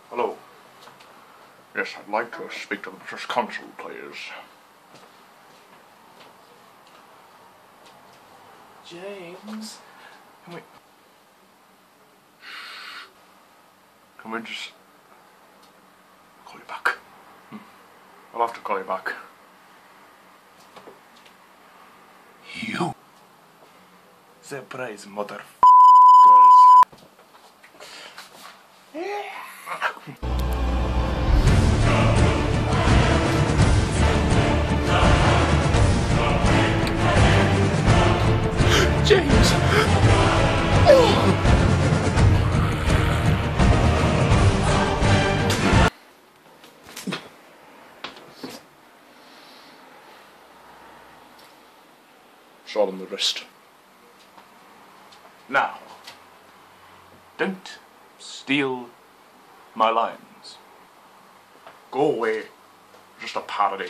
Hello. Yes, I'd like to speak to the British Consul, please. James. Can we just call you back? I'll have to call you back. You. Surprise, motherfuckers. James! Shot on the wrist. Now, don't steal my lines. Go away. Just a parody.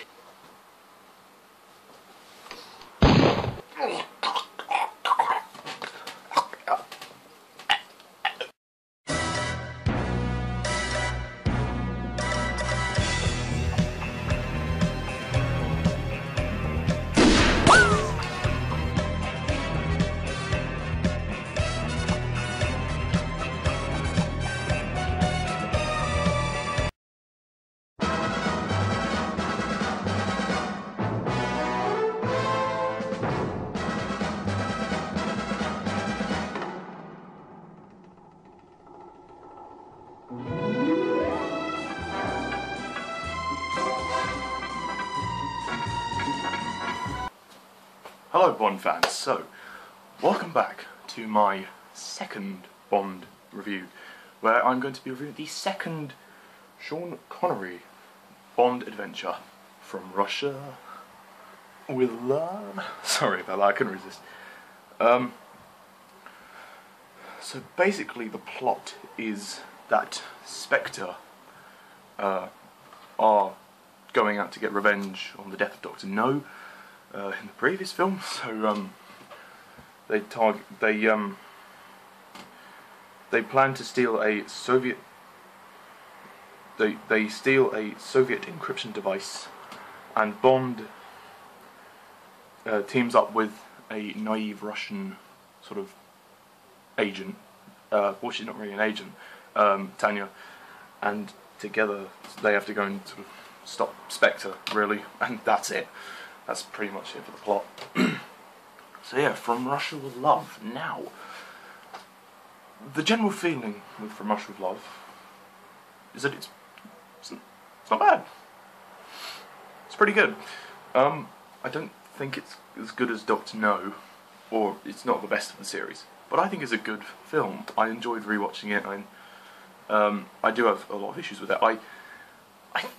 Hello Bond fans, so welcome back to my second Bond review, where I'm going to be reviewing the second Sean Connery Bond adventure from Russia with love. Sorry about that, I couldn't resist. So basically the plot is that Spectre are going out to get revenge on the death of Dr. No in the previous film. So they plan to steal a Soviet. They steal a Soviet encryption device, and Bond teams up with a naive Russian sort of agent. Well, she's not really an agent, Tanya, and together they have to go and sort of stop Spectre, really, and that's it. That's pretty much it for the plot. So yeah, From Russia with Love. Now, the general feeling with From Russia with Love is that it's not bad. It's pretty good. I don't think it's as good as Dr. No, or it's not the best of the series, but I think it's a good film. I enjoyed rewatching it. I do have a lot of issues with it. I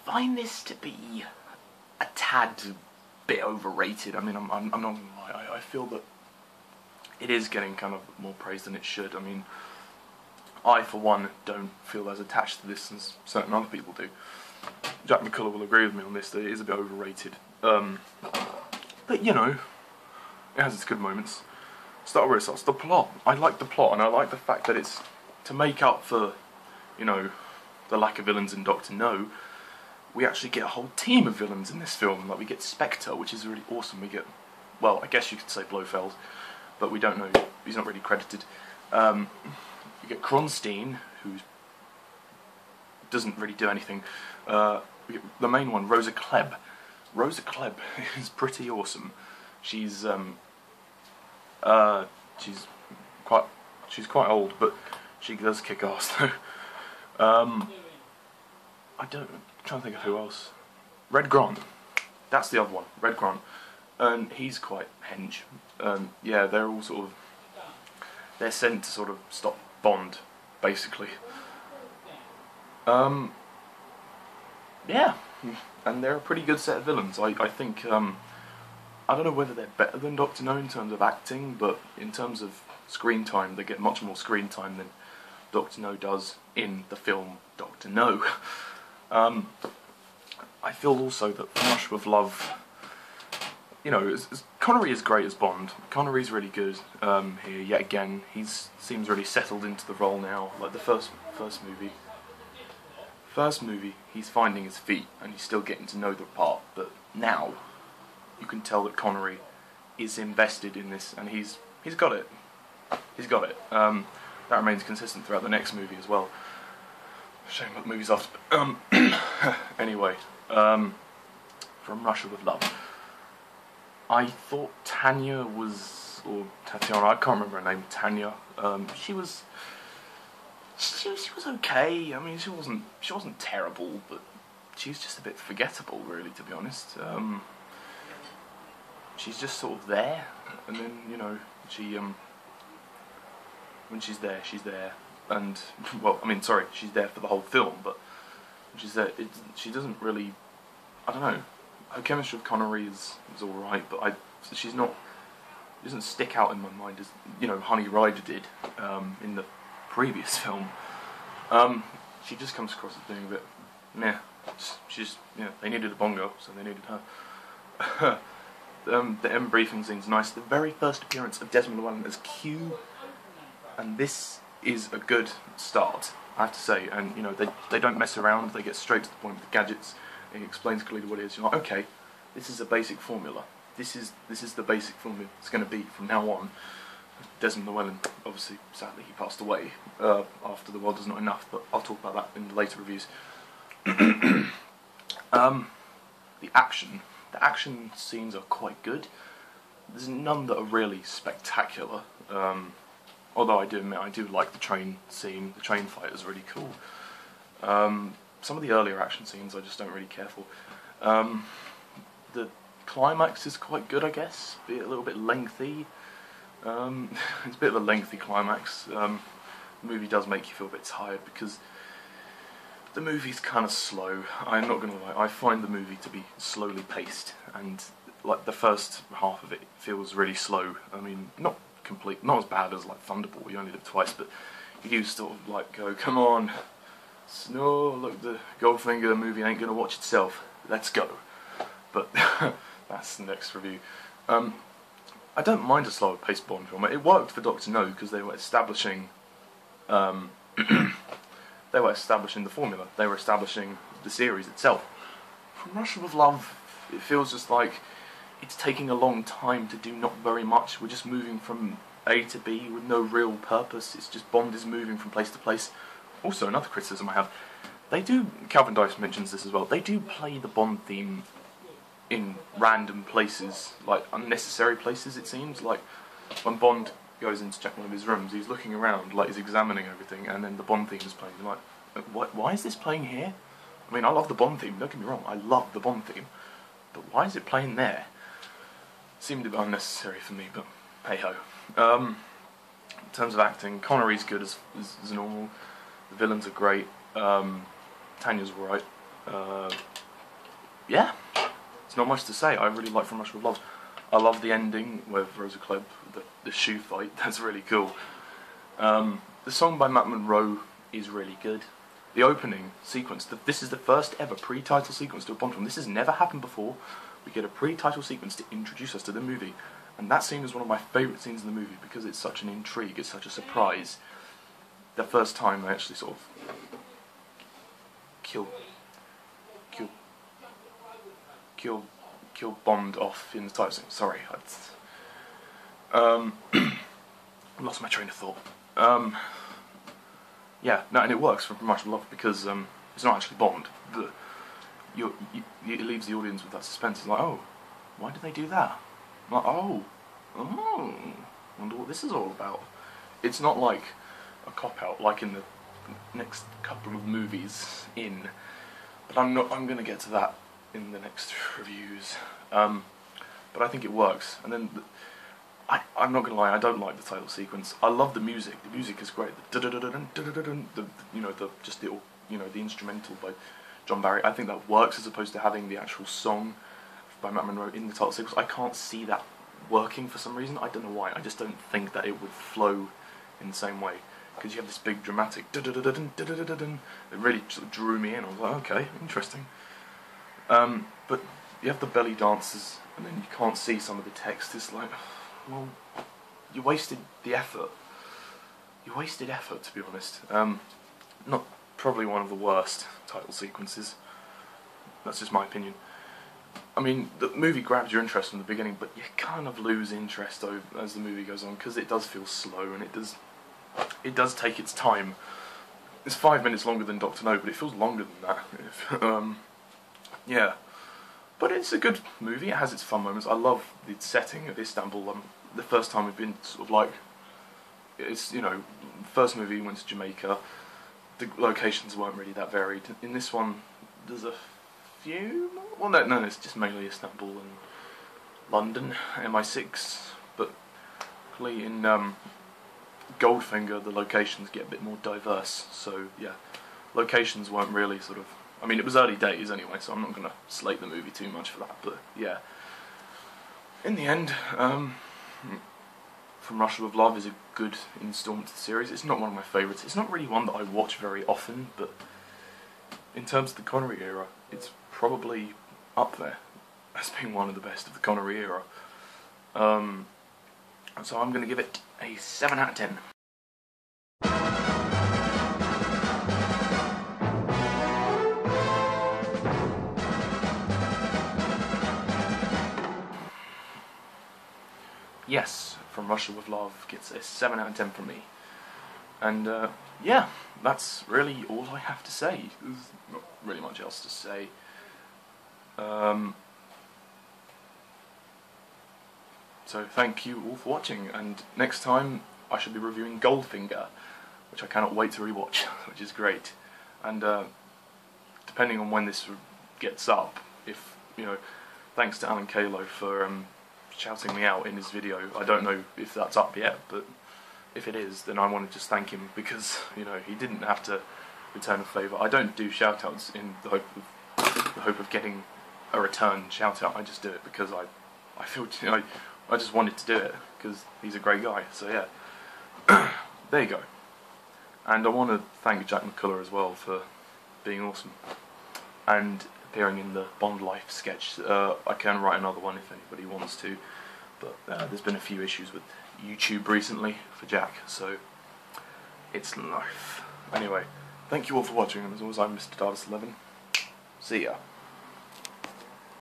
find this to be a tad bit overrated. I mean, I'm not gonna lie. I feel that it is getting kind of more praise than it should. I mean, I for one don't feel as attached to this as certain other people do. Jack McCullough will agree with me on this, that it is a bit overrated. But you know, it has its good moments. Start where it starts. The plot. I like the plot, and I like the fact that it's to make up for, you know, the lack of villains in Dr. No. We actually get a whole team of villains in this film. Like, we get Spectre, which is really awesome. We get, well, I guess you could say Blofeld, but we don't know. He's not really credited. We get Kronstein, who doesn't really do anything. We get the main one, Rosa Klebb. Rosa Klebb is pretty awesome. She's quite old, but she does kick ass though. I'm trying to think of who else. Red Grant. That's the other one. Red Grant. And he's quite hench. Yeah, they're all sort of... They're sent to sort of stop Bond, basically. Yeah. And they're a pretty good set of villains. I think... I don't know whether they're better than Dr. No in terms of acting, but in terms of screen time, they get much more screen time than Dr. No does in the film Dr. No. I feel also that From Russia with Love, you know, Connery is great as Bond. Connery's really good here, yet again. He seems really settled into the role now, like the first movie. First movie, he's finding his feet and he's still getting to know the part, but now you can tell that Connery is invested in this and he's got it. He's got it. That remains consistent throughout the next movie as well. Shame about the movies after. Anyway, From Russia with Love. I thought Tanya was, or Tatiana, I can't remember her name, Tanya. She was okay. I mean, she wasn't terrible, but she's just a bit forgettable, really, to be honest. She's just sort of there, and then, you know, she when she's there, and well, I mean, sorry, she's there for the whole film, but when she's there, she doesn't really, I don't know. Her chemistry with Connery is all right, but she doesn't stick out in my mind as, you know, Honey Rider did in the previous film. She just comes across as being a bit meh. She's, you know, they needed a bongo, so they needed her. The end briefing scene's nice. The very first appearance of Desmond Llewellyn as Q, and this is a good start, I have to say. And you know, they don't mess around. They get straight to the point with the gadgets. It explains clearly what it is. You're like, okay, this is a basic formula. This is the basic formula it's going to be from now on. Desmond Llewellyn, obviously, sadly, he passed away after The World Is Not Enough, but I'll talk about that in the later reviews. The action scenes are quite good. There's none that are really spectacular. Although I do admit, I do like the train scene. The train fight is really cool. Some of the earlier action scenes I just don't really care for. The climax is quite good, I guess, be a little bit lengthy. It's a bit of a lengthy climax. The movie does make you feel a bit tired because the movie's kind of slow. I'm not going to lie, I find the movie to be slowly paced, and like the first half of it feels really slow. I mean, not as bad as like Thunderball, You Only Live Twice, but you do sort of like go, come on, no, look, the Goldfinger movie ain't going to watch itself, let's go. But that's the next review. I don't mind a slower paced Bond film. It worked for Doctor No because they were establishing they were establishing the formula. They were establishing the series itself. From Russia with Love, it feels just like it's taking a long time to do not very much. We're just moving from A to B with no real purpose. It's just Bond is moving from place to place. Also, another criticism I have, Calvin Dice mentions this as well, they do play the Bond theme in random places, like unnecessary places it seems. Like when Bond goes in to check one of his rooms, he's looking around like he's examining everything, and then the Bond theme is playing. You're like, why is this playing here? I mean, I love the Bond theme, don't get me wrong, I love the Bond theme, but why is it playing there? Seemed a bit unnecessary for me, but hey ho. In terms of acting, Connery's good as normal, the villains are great, Tanya's alright, yeah. There's not much to say. I really like From Russia with Love. I love the ending with Rosa Klebb, the shoe fight. That's really cool. The song by Matt Monro is really good. The opening sequence. This is the first ever pre-title sequence to a Bond film. This has never happened before. We get a pre-title sequence to introduce us to the movie, and that scene is one of my favourite scenes in the movie because it's such an intrigue. It's such a surprise. The first time they actually sort of kill Bond off in the title scene. Sorry, lost my train of thought. Yeah, no, and it works from Russia with Love because it's not actually Bond. It leaves the audience with that suspense. It's like, oh, why did they do that? I'm like, oh, wonder what this is all about. It's not like a cop-out like in the next couple of movies but I'm going to get to that in the next reviews, but I think it works. And then I'm not gonna lie, I don't like the title sequence. I love the music. The music is great. The instrumental by John Barry. I think that works as opposed to having the actual song by Matt Monro in the title sequence. I can't see that working for some reason. I don't know why. I just don't think that it would flow in the same way because you have this big dramatic. It really sort of drew me in. I was like, okay, interesting. But you have the belly dances, and then you can't see some of the text. It's like, well, you wasted the effort. You wasted effort, to be honest. Not probably one of the worst title sequences. That's just my opinion. I mean, the movie grabs your interest from the beginning, but you kind of lose interest as the movie goes on, because it does feel slow, and it does take its time. It's 5 minutes longer than Dr. No, but it feels longer than that. Yeah. But it's a good movie, it has its fun moments. I love the setting of Istanbul. The first time we've been sort of like, it's, you know, first movie we went to Jamaica, the locations weren't really that varied. In this one, there's a few, well no, it's just mainly Istanbul and London, MI6, but in Goldfinger the locations get a bit more diverse, so yeah, locations weren't really sort of, I mean it was early days anyway, so I'm not going to slate the movie too much for that, but yeah. In the end, From Russia with Love is a good instalment to the series. It's not one of my favourites, it's not really one that I watch very often, but in terms of the Connery era, it's probably up there as being one of the best of the Connery era. So I'm going to give it a 7 out of 10. Yes, From Russia with Love gets a 7 out of 10 from me. And yeah, that's really all I have to say. There's not really much else to say. So thank you all for watching, and next time I should be reviewing Goldfinger, which I cannot wait to rewatch, which is great. And depending on when this gets up, if, you know, thanks to Alan Kalo for shouting me out in his video. I don't know if that's up yet, but if it is, then I want to just thank him, because, you know, he didn't have to return a favour. I don't do shout-outs in the hope of getting a return shout-out. I just do it because I feel, you know, I just wanted to do it because he's a great guy. So yeah, there you go. And I want to thank Jack McCullough as well for being awesome and appearing in the Bond Life sketch. I can write another one if anybody wants to, but there's been a few issues with YouTube recently for Jack, so it's life. Anyway, thank you all for watching, and as always, I'm Mr. Davis11. See ya.